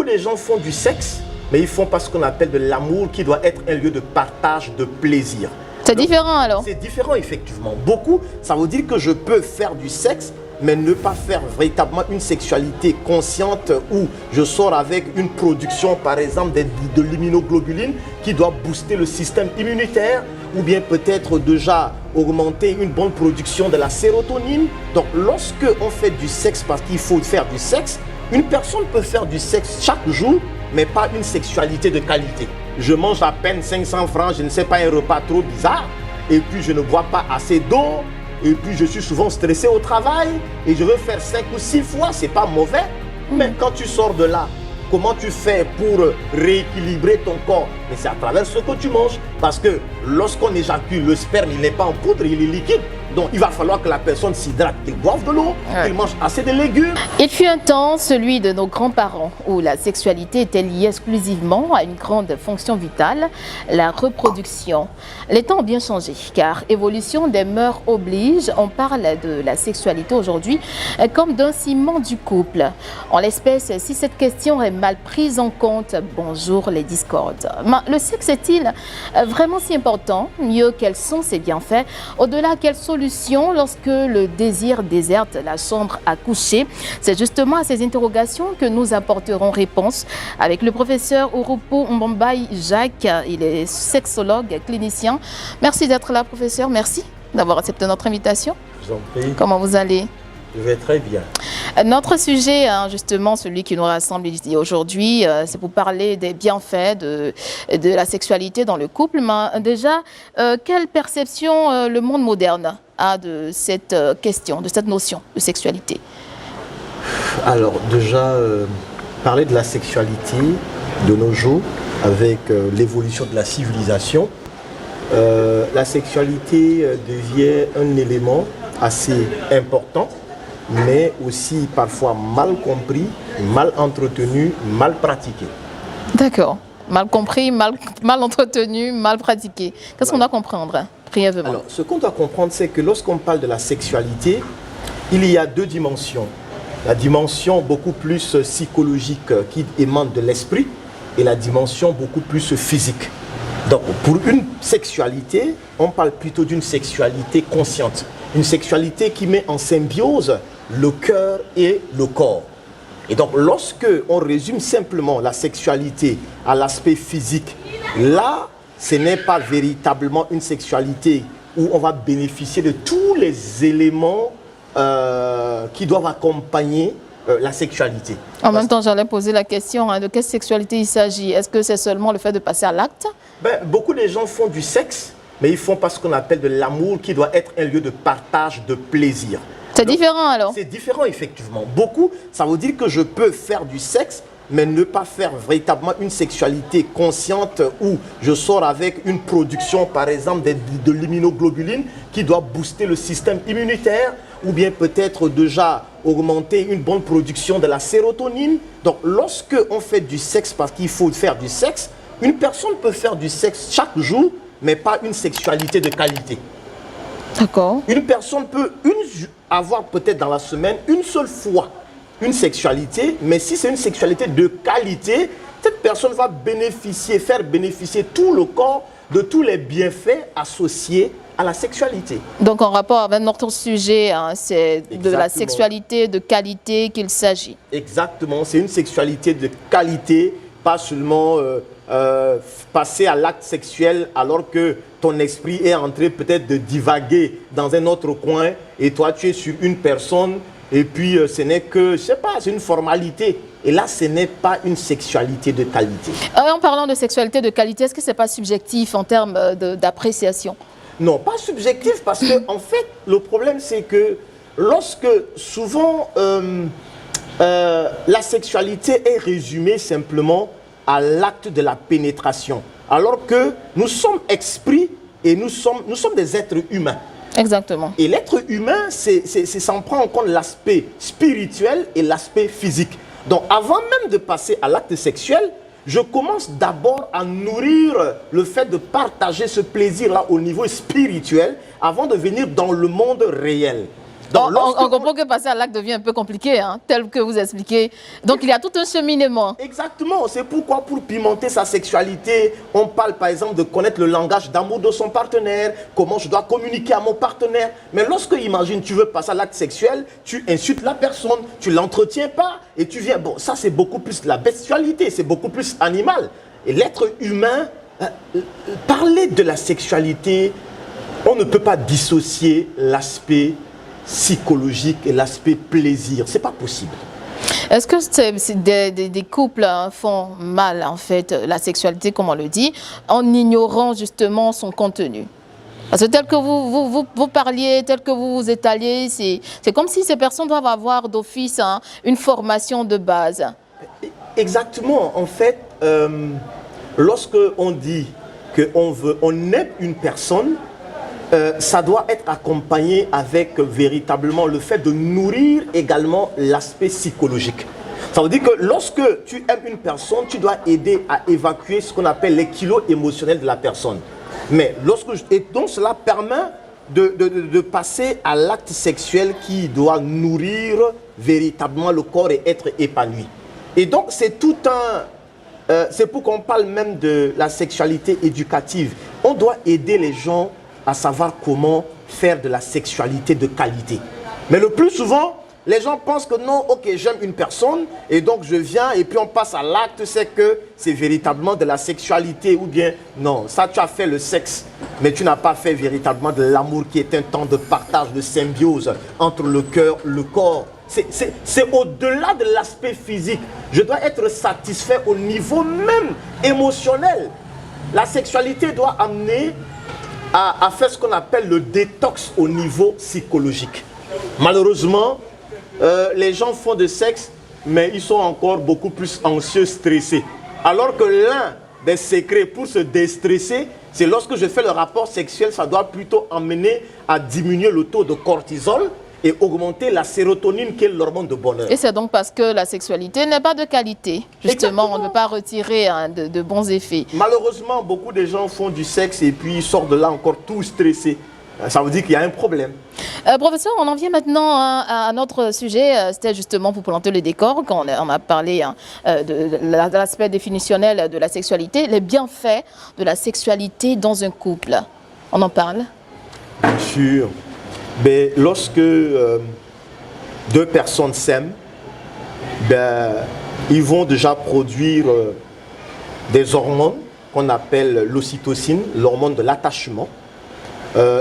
Les gens font du sexe, mais ils font pas ce qu'on appelle de l'amour, qui doit être un lieu de partage, de plaisir. C'est différent alors? C'est différent, effectivement. Beaucoup, ça veut dire que je peux faire du sexe, mais ne pas faire véritablement une sexualité consciente où je sors avec une production, par exemple, de l'immunoglobuline qui doit booster le système immunitaire, ou bien peut-être déjà augmenter une bonne production de la sérotonine. Donc, lorsque on fait du sexe parce qu'il faut faire du sexe, une personne peut faire du sexe chaque jour, mais pas une sexualité de qualité. Je mange à peine 500 francs, je ne sais pas, un repas trop bizarre, et puis je ne bois pas assez d'eau, et puis je suis souvent stressé au travail, et je veux faire 5 ou 6 fois, c'est pas mauvais. Mais quand tu sors de là, comment tu fais pour rééquilibrer ton corps? Mais c'est à travers ce que tu manges. Parce que lorsqu'on éjacule, le sperme, il n'est pas en poudre, il est liquide. Donc il va falloir que la personne s'hydrate, qu'il boive de l'eau, qu'il mange assez de légumes. Il fut un temps, celui de nos grands-parents, où la sexualité était liée exclusivement à une grande fonction vitale, la reproduction. Les temps ont bien changé, car évolution des mœurs oblige. On parle de la sexualité aujourd'hui comme d'un ciment du couple. En l'espèce, si cette question est mal prise en compte, bonjour les discordes. Le sexe est-il vraiment si important? Mieux, quels sont ses bienfaits? Au-delà, quelles solutions lorsque le désir déserte la chambre à coucher? C'est justement à ces interrogations que nous apporterons réponse avec le professeur Ouroupou Mbombaye Jacques. Il est sexologue, clinicien. Merci d'être là, professeur. Merci d'avoir accepté notre invitation. Je vous en prie. Comment vous allez? Je vais très bien. Notre sujet, justement, celui qui nous rassemble ici aujourd'hui, c'est pour parler des bienfaits de la sexualité dans le couple. Mais déjà, quelle perception le monde moderne a de cette question, de cette notion de sexualité? Alors déjà, parler de la sexualité de nos jours, avec l'évolution de la civilisation, la sexualité devient un élément assez important, mais aussi parfois mal compris, mal entretenu, mal pratiqué. D'accord. Mal compris, mal entretenu, mal pratiqué. Qu'est-ce qu'on doit comprendre, brièvement? Alors, ce qu'on doit comprendre, c'est que lorsqu'on parle de la sexualité, il y a 2 dimensions. La dimension beaucoup plus psychologique qui émane de l'esprit et la dimension beaucoup plus physique. Donc, pour une sexualité, on parle plutôt d'une sexualité consciente. Une sexualité qui met en symbiose le cœur et le corps. Et donc, lorsque on résume simplement la sexualité à l'aspect physique, là, ce n'est pas véritablement une sexualité où on va bénéficier de tous les éléments qui doivent accompagner la sexualité. En même temps, j'allais poser la question, de quelle sexualité il s'agit? Est-ce que c'est seulement le fait de passer à l'acte? Beaucoup de gens font du sexe, mais ils font pas ce qu'on appelle de l'amour, qui doit être un lieu de partage, de plaisir. C'est différent alors? C'est différent, effectivement. Beaucoup, ça veut dire que je peux faire du sexe, mais ne pas faire véritablement une sexualité consciente où je sors avec une production, par exemple, de l'immunoglobuline qui doit booster le système immunitaire, ou bien peut-être déjà augmenter une bonne production de la sérotonine. Donc, lorsque on fait du sexe parce qu'il faut faire du sexe, une personne peut faire du sexe chaque jour, mais pas une sexualité de qualité. D'accord. Une personne peut avoir peut-être dans la semaine une seule fois une sexualité, mais si c'est une sexualité de qualité, cette personne va faire bénéficier tout le corps de tous les bienfaits associés à la sexualité. Donc en rapport avec notre sujet, c'est de la sexualité de qualité qu'il s'agit. Exactement, c'est une sexualité de qualité, pas seulement passer à l'acte sexuel alors que ton esprit est en train peut-être de divaguer dans un autre coin et toi tu es sur une personne et puis ce n'est que, je sais pas, c'est une formalité. Et là, ce n'est pas une sexualité de qualité. En parlant de sexualité de qualité, est-ce que ce n'est pas subjectif en termes d'appréciation? Non, pas subjectif parce que en fait, le problème c'est que lorsque souvent la sexualité est résumée simplement à l'acte de la pénétration, alors que nous sommes esprits et nous sommes des êtres humains. Exactement. Et l'être humain, ça en prend en compte l'aspect spirituel et l'aspect physique. Donc avant même de passer à l'acte sexuel, je commence d'abord à nourrir le fait de partager ce plaisir-là au niveau spirituel avant de venir dans le monde réel. Donc, on comprend que passer à l'acte devient un peu compliqué, hein, tel que vous expliquez. Donc, il y a tout un cheminement. Exactement. C'est pourquoi, pour pimenter sa sexualité, on parle par exemple de connaître le langage d'amour de son partenaire, comment je dois communiquer à mon partenaire. Mais lorsque, imagine, tu veux passer à l'acte sexuel, tu insultes la personne, tu ne l'entretiens pas et tu viens. Bon, ça, c'est beaucoup plus de la bestialité, c'est beaucoup plus animal. Et l'être humain, parler de la sexualité, on ne peut pas dissocier l'aspect psychologique et l'aspect plaisir. C'est pas possible. Est-ce que des couples font mal, en fait, la sexualité, comme on le dit, en ignorant justement son contenu? Parce que tel que vous parliez, tel que vous vous étaliez, c'est comme si ces personnes doivent avoir d'office une formation de base. Exactement. En fait, lorsque on dit qu'on aime une personne, ça doit être accompagné avec véritablement le fait de nourrir également l'aspect psychologique. Ça veut dire que lorsque tu aimes une personne, tu dois aider à évacuer ce qu'on appelle les kilos émotionnels de la personne. Mais et donc cela permet de passer à l'acte sexuel qui doit nourrir véritablement le corps et être épanoui. Et donc c'est tout c'est pour qu'on parle même de la sexualité éducative. On doit aider les gens à savoir comment faire de la sexualité de qualité. Mais le plus souvent, les gens pensent que non, ok, j'aime une personne et donc je viens et puis on passe à l'acte, c'est que c'est véritablement de la sexualité ou bien non, ça tu as fait le sexe, mais tu n'as pas fait véritablement de l'amour qui est un temps de partage, de symbiose entre le cœur, le corps. C'est au-delà de l'aspect physique. Je dois être satisfait au niveau même émotionnel. La sexualité doit amener à faire ce qu'on appelle le détox au niveau psychologique. Malheureusement, les gens font de sexe, mais ils sont encore beaucoup plus anxieux, stressés. Alors que l'un des secrets pour se déstresser, c'est lorsque je fais le rapport sexuel, ça doit plutôt amener à diminuer le taux de cortisol et augmenter la sérotonine qui est l'hormone de bonheur. Et c'est donc parce que la sexualité n'est pas de qualité. Justement, exactement. On ne peut pas retirer de bons effets. Malheureusement, beaucoup de gens font du sexe et puis ils sortent de là encore tout stressés. Ça veut dire qu'il y a un problème. Professeur, on en vient maintenant à notre sujet. C'était justement pour planter le décor, quand on a parlé de l'aspect définitionnel de la sexualité, les bienfaits de la sexualité dans un couple. On en parle? Bien sûr. Mais lorsque deux personnes s'aiment, ils vont déjà produire des hormones qu'on appelle l'ocytocine, l'hormone de l'attachement.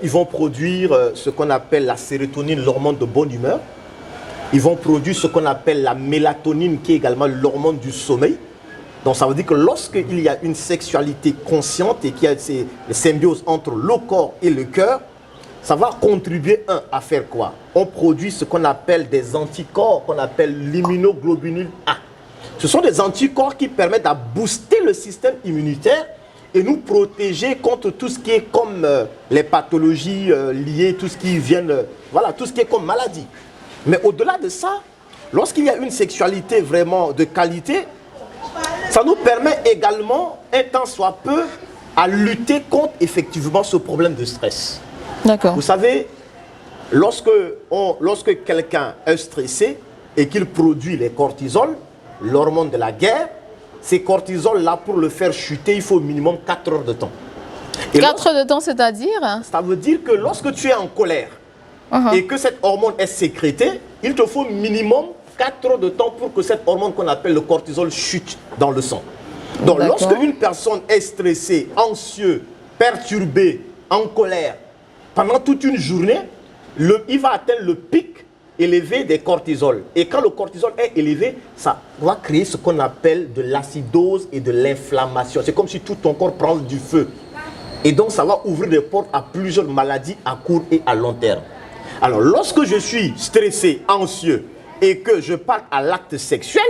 Ils vont produire ce qu'on appelle la sérotonine, l'hormone de bonne humeur. Ils vont produire ce qu'on appelle la mélatonine, qui est également l'hormone du sommeil. Donc ça veut dire que lorsqu'il y a une sexualité consciente et qu'il y a ces symbioses entre le corps et le cœur, ça va contribuer, à faire quoi? On produit ce qu'on appelle des anticorps, qu'on appelle l'immunoglobuline A. Ce sont des anticorps qui permettent à booster le système immunitaire et nous protéger contre tout ce qui est comme les pathologies liées, tout ce qui vient, voilà, tout ce qui est comme maladie. Mais au-delà de ça, lorsqu'il y a une sexualité vraiment de qualité, ça nous permet également, un tant soit peu, à lutter contre effectivement ce problème de stress. D'accord. Vous savez, lorsque quelqu'un est stressé et qu'il produit les cortisols, l'hormone de la guerre, ces cortisols-là, pour le faire chuter, il faut au minimum 4 heures de temps. Et 4 heures de temps, c'est-à-dire? Ça veut dire que lorsque tu es en colère et que cette hormone est sécrétée, il te faut minimum 4 heures de temps pour que cette hormone qu'on appelle le cortisol chute dans le sang. Donc lorsque une personne est stressée, anxieuse, perturbée, en colère, pendant toute une journée, il va atteindre le pic élevé des cortisols. Et quand le cortisol est élevé, ça va créer ce qu'on appelle de l'acidose et de l'inflammation. C'est comme si tout ton corps prend du feu. Et donc, ça va ouvrir des portes à plusieurs maladies à court et à long terme. Alors, lorsque je suis stressé, anxieux et que je pars à l'acte sexuel,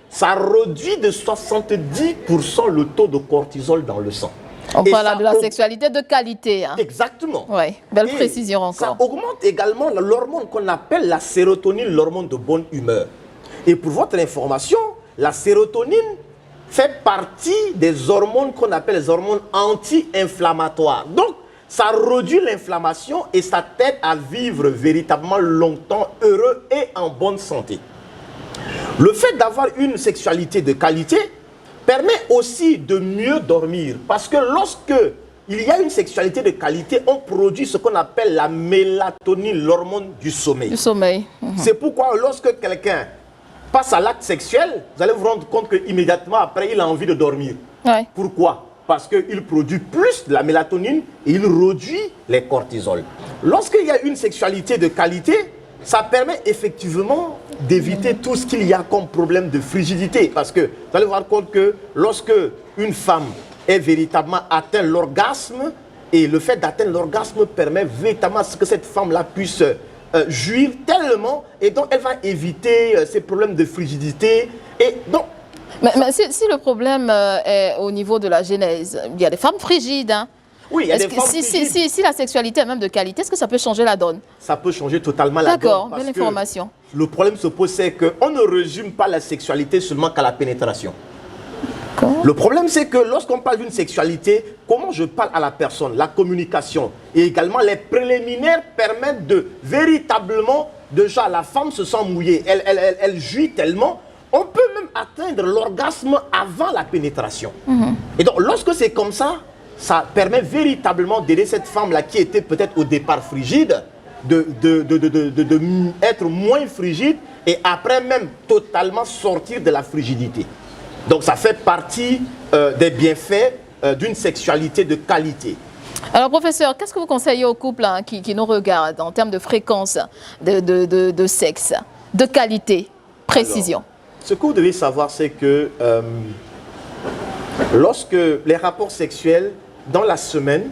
ça réduit de 70% le taux de cortisol dans le sang. On parle de la sexualité de qualité. Hein. Exactement. Oui, belle précision encore. Ça augmente également l'hormone qu'on appelle la sérotonine, l'hormone de bonne humeur. Et pour votre information, la sérotonine fait partie des hormones qu'on appelle les hormones anti-inflammatoires. Donc, ça réduit l'inflammation et ça t'aide à vivre véritablement longtemps, heureux et en bonne santé. Le fait d'avoir une sexualité de qualité permet aussi de mieux dormir. Parce que lorsque il y a une sexualité de qualité, on produit ce qu'on appelle la mélatonine, l'hormone du sommeil. Du sommeil. C'est pourquoi lorsque quelqu'un passe à l'acte sexuel, vous allez vous rendre compte qu'immédiatement après, il a envie de dormir. Ouais. Pourquoi? Parce qu'il produit plus de la mélatonine et il réduit les cortisols. Lorsqu'il y a une sexualité de qualité, ça permet effectivement d'éviter tout ce qu'il y a comme problème de frigidité. Parce que vous allez vous rendre compte que lorsque une femme est véritablement atteint l'orgasme, et le fait d'atteindre l'orgasme permet véritablement à ce que cette femme-là puisse jouir tellement, et donc elle va éviter ces problèmes de frigidité. Et donc, mais si le problème est au niveau de la genèse, il y a des femmes frigides. Hein. Oui, il y a des femmes frigides. Si la sexualité est même de qualité, est-ce que ça peut changer la donne? Ça peut changer totalement la donne. D'accord, belle information. Le problème se pose, c'est qu'on ne résume pas la sexualité seulement qu'à la pénétration. Le problème, c'est que lorsqu'on parle d'une sexualité, comment je parle à la personne, la communication et également les préliminaires permettent de véritablement, déjà la femme se sent mouillée, elle jouit tellement, on peut même atteindre l'orgasme avant la pénétration. Et donc lorsque c'est comme ça, ça permet véritablement d'aider cette femme-là qui était peut-être au départ frigide, d'être moins frigide et après même totalement sortir de la frigidité. Donc ça fait partie des bienfaits d'une sexualité de qualité. Alors professeur, qu'est-ce que vous conseillez aux couples qui nous regardent en termes de fréquence de sexe, de qualité, précision? Alors, ce que vous devez savoir, c'est que lorsque les rapports sexuels dans la semaine,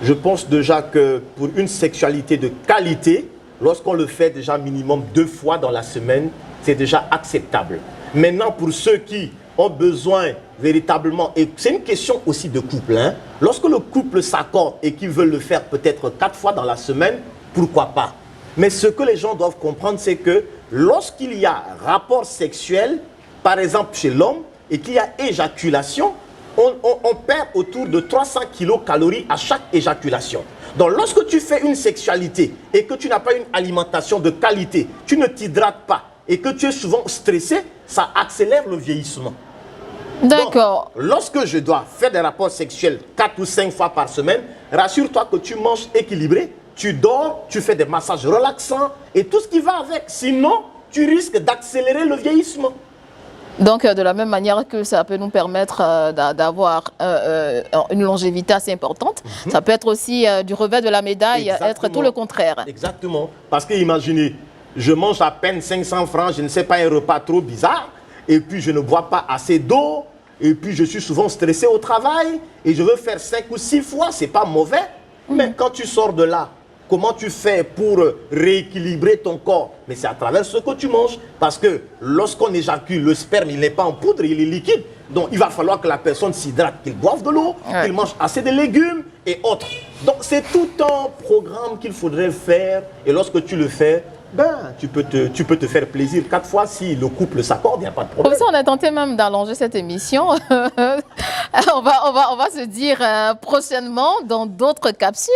je pense déjà que pour une sexualité de qualité, lorsqu'on le fait déjà minimum 2 fois dans la semaine, c'est déjà acceptable. Maintenant, pour ceux qui ont besoin véritablement, et c'est une question aussi de couple, hein, lorsque le couple s'accorde et qu'ils veulent le faire peut-être 4 fois dans la semaine, pourquoi pas? Mais ce que les gens doivent comprendre, c'est que lorsqu'il y a rapport sexuel, par exemple chez l'homme, et qu'il y a éjaculation, on perd autour de 300 kilocalories à chaque éjaculation. Donc lorsque tu fais une sexualité et que tu n'as pas une alimentation de qualité, tu ne t'hydrates pas et que tu es souvent stressé, ça accélère le vieillissement. D'accord. Lorsque je dois faire des rapports sexuels 4 ou 5 fois par semaine, rassure-toi que tu manges équilibré, tu dors, tu fais des massages relaxants et tout ce qui va avec. Sinon, tu risques d'accélérer le vieillissement. Donc, de la même manière que ça peut nous permettre d'avoir une longévité assez importante, ça peut être aussi du revers de la médaille, être tout le contraire. Exactement. Parce que imaginez, je mange à peine 500 francs, je ne sais pas, un repas trop bizarre, et puis je ne bois pas assez d'eau, et puis je suis souvent stressé au travail, et je veux faire 5 ou 6 fois, c'est pas mauvais. Mais quand tu sors de là, comment tu fais pour rééquilibrer ton corps? Mais c'est à travers ce que tu manges. Parce que lorsqu'on éjacule, le sperme, il n'est pas en poudre, il est liquide. Donc il va falloir que la personne s'hydrate, qu'il boive de l'eau, qu'il mange assez de légumes et autres. Donc c'est tout un programme qu'il faudrait faire. Et lorsque tu le fais, ben, tu peux te faire plaisir 4 fois si le couple s'accorde, il n'y a pas de problème. Comme ça, on a tenté même d'allonger cette émission. on va se dire prochainement dans d'autres capsules.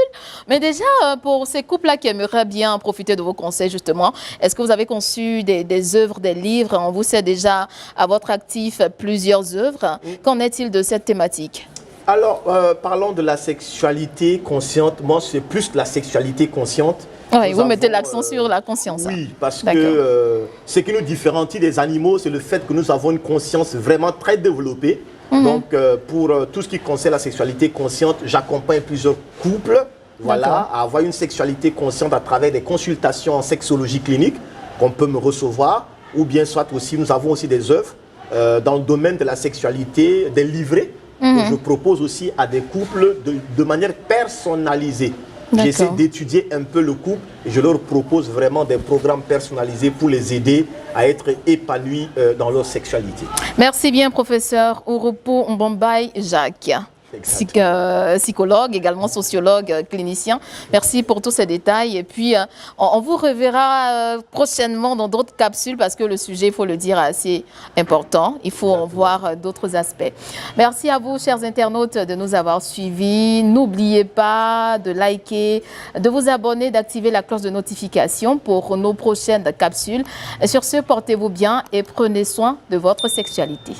Mais déjà, pour ces couples-là qui aimeraient bien profiter de vos conseils, justement, est-ce que vous avez conçu des œuvres, des livres? On vous sait déjà à votre actif plusieurs œuvres. Qu'en est-il de cette thématique? Alors, parlons de la sexualité consciente. Moi, c'est plus la sexualité consciente. Oui, vous mettez l'accent sur la conscience. Oui, parce que ce qui nous différencie des animaux, c'est le fait que nous avons une conscience vraiment très développée. Donc, pour tout ce qui concerne la sexualité consciente, j'accompagne plusieurs couples à avoir une sexualité consciente à travers des consultations en sexologie clinique qu'on peut me recevoir. Ou bien soit aussi, nous avons aussi des œuvres dans le domaine de la sexualité, des livrets que je propose aussi à des couples de manière personnalisée. J'essaie d'étudier un peu le couple et je leur propose vraiment des programmes personnalisés pour les aider à être épanouis dans leur sexualité. Merci bien, professeur Ouropo Mbombay Jacques. psychologue, également sociologue, clinicien. Merci pour tous ces détails. Et puis, on vous reverra prochainement dans d'autres capsules parce que le sujet, il faut le dire, est assez important. Il faut en voir d'autres aspects. Merci à vous, chers internautes, de nous avoir suivis. N'oubliez pas de liker, de vous abonner, d'activer la cloche de notification pour nos prochaines capsules. Et sur ce, portez-vous bien et prenez soin de votre sexualité.